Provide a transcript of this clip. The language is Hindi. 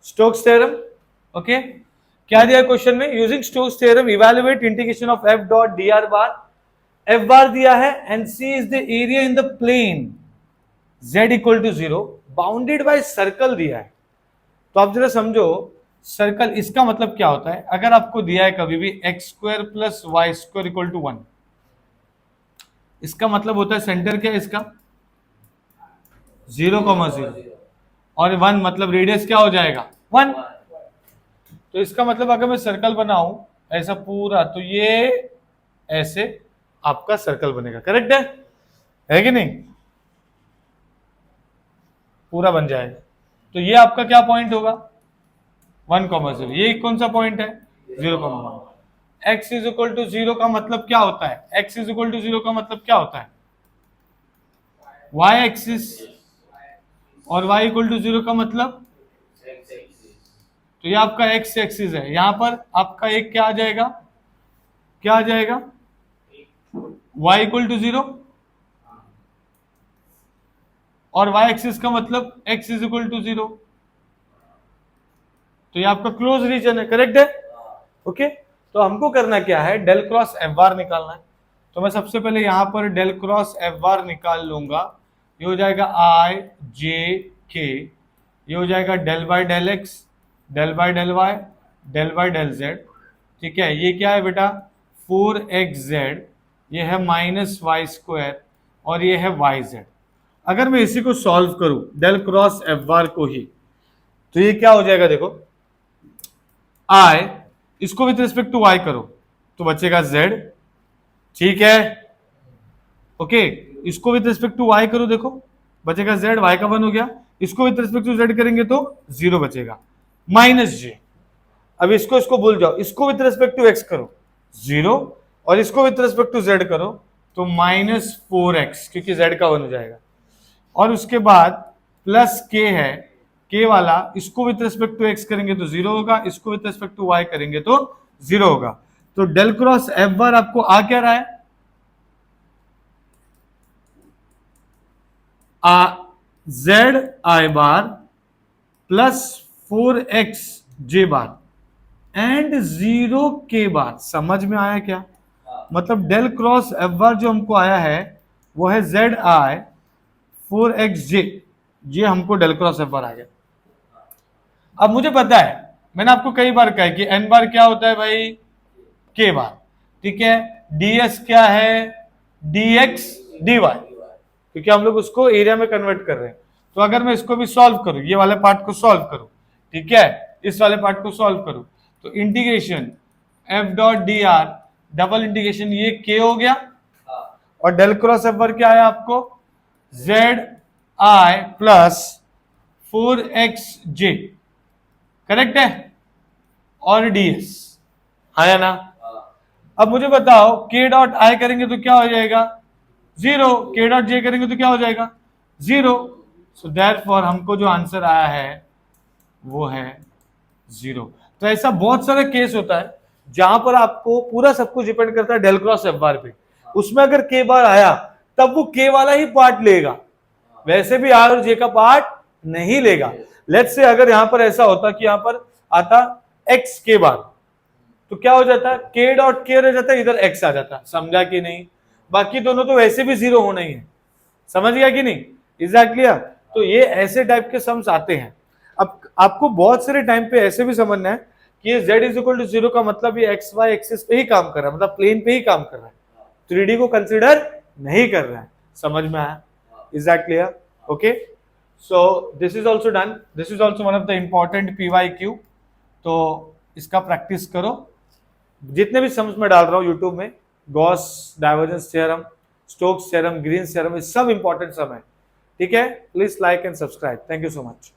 Stokes theorem. ओके, क्या दिया क्वेश्चन में? Using Stokes theorem evaluate integration of F dot D R bar. F bar दिया है and C is the area in the plane z equal to 0 bounded by circle दिया है। तो आप जरा समझो, सर्कल इसका मतलब क्या होता है? अगर आपको दिया है कभी भी X square plus Y square equal to 1, इसका मतलब होता है सेंटर क्या है इसका? 0,0 और 1 मतलब रेडियस क्या हो जाएगा? 1। तो इसका मतलब अगर मैं सर्कल बनाऊं ऐसा पूरा, तो ये ऐसे आपका सर्कल बनेगा। करेक्ट है कि नहीं? पूरा बन जाएगा। तो ये आपका क्या पॉइंट होगा? 1,0। ये कौन सा पॉइंट है? 0,1। एक्स इज इक्वल टू 0 का मतलब क्या होता है? एक्स इज इक्वल टू 0 का मतलब क्या होता है? Y axis. और y इक्वल टू 0 का मतलब? तो ये आपका x एक्सिस है। यहां पर आपका एक क्या आ जाएगा? क्या आ जाएगा? y इक्वल टू 0 और y एक्सिस का मतलब x इज इक्वल टू 0। तो ये आपका क्लोज रीजन है। करेक्ट है? ओके, तो हमको करना क्या है? डेल क्रॉस एफ बार निकालना है। तो मैं सबसे पहले यहां पर डेल क्रॉस एफ बार निकाल लूंगा। ये हो जाएगा आई जे के, ये हो जाएगा del by del X, del by del Y, del by del Z. ठीक है, ये क्या है बेटा? 4xz, ये है माइनस वाई स्क्वायर और ये है वाई जेड। अगर मैं इसी को सॉल्व करूं डेल क्रॉस एफ बार को ही, तो ये क्या हो जाएगा? देखो, आई इसको विथ रिस्पेक्ट टू वाई करो तो बचेगा z। ठीक है, ओके, इसको विथ रिस्पेक्ट टू वाई करो, देखो बचेगा z, y का 1 हो गया। इसको विथ रिस्पेक्ट टू z करेंगे तो 0 बचेगा, माइनस j। अब इसको भूल जाओ, इसको विथ रिस्पेक्ट टू x करो 0 और इसको विथ रिस्पेक्ट टू z करो तो माइनस 4x, क्योंकि z का 1 हो जाएगा। और उसके बाद प्लस k है, k वाला इसको विथ रिस्पेक्ट टू x करेंगे तो 0 होगा, इसको विथ रिस्पेक्ट टू y करेंगे तो 0 होगा। तो डेल क्रॉस एफ बार आपको आ क्या रहा है? Z I bar plus 4x J bar and 0 के बार। समझ में आया क्या? मतलब डेल क्रॉस एफ बार जो हमको आया है वो है जेड आई 4x जे, ये हमको डेल क्रॉस एफ बार आ गया। अब मुझे पता है, मैंने आपको कई बार कहा कि एन बार क्या होता है भाई? के बार। ठीक है, ds क्या है? dx dy, क्योंकि हम लोग उसको एरिया में कन्वर्ट कर रहे हैं। तो अगर मैं इसको भी सॉल्व करूं, ये वाले पार्ट को सॉल्व करूं, ठीक है, इस वाले पार्ट को सॉल्व करूं, तो integration F dot D are double integration ये के हो गया और डेल क्रॉस एफ बार क्या आया आपको? Z I plus 4xj। Correct है? और ds आया ना? अब मुझे बताओ k डॉट आई करेंगे तो क्या हो जाएगा? 0। k डॉट j करेंगे तो क्या हो जाएगा? 0। सो देयरफॉर हमको जो आंसर आया है वो है 0। तो ऐसा बहुत सारे केस होता है जहां पर आपको पूरा सब कुछ डिपेंड करता है डेल क्रॉस एफ बार पे। उसमें अगर k बार आया तब वो k वाला ही पार्ट लेगा, वैसे भी आर और जे का पार्ट नहीं लेगा। लेट्स से अगर यहां पर ऐसा होता कि यहां पर आता x के बार, तो क्या हो जाता? k डॉट k रह जाता, इधर x आ जाता। समझा कि नहीं? बाकी दोनों तो वैसे भी 0 होना ही है। समझ गया कि नहीं? एग्जैक्टली। तो ये ऐसे टाइप के सम्स आते हैं। अब आपको बहुत सारे टाइम पे ऐसे भी समझना है कि ये z इज इक्वल टू 0 का मतलब ये एक्स वाई एक्सिस पे ही काम कर रहा है, मतलब प्लेन पे ही काम कर रहा है, 3D को कंसिडर नहीं कर रहा है। समझ में आया? Exactly. Okay, so this is also done. This is also one of the important PYQ। तो इसका प्रैक्टिस करो। जितने भी सम्स में डाल रहा हूं यूट्यूब में, Gauss divergence theorem, Stokes theorem, Green's theorem, ये सब इंपॉर्टेंट सम है। ठीक है, please like and subscribe. Thank you so much.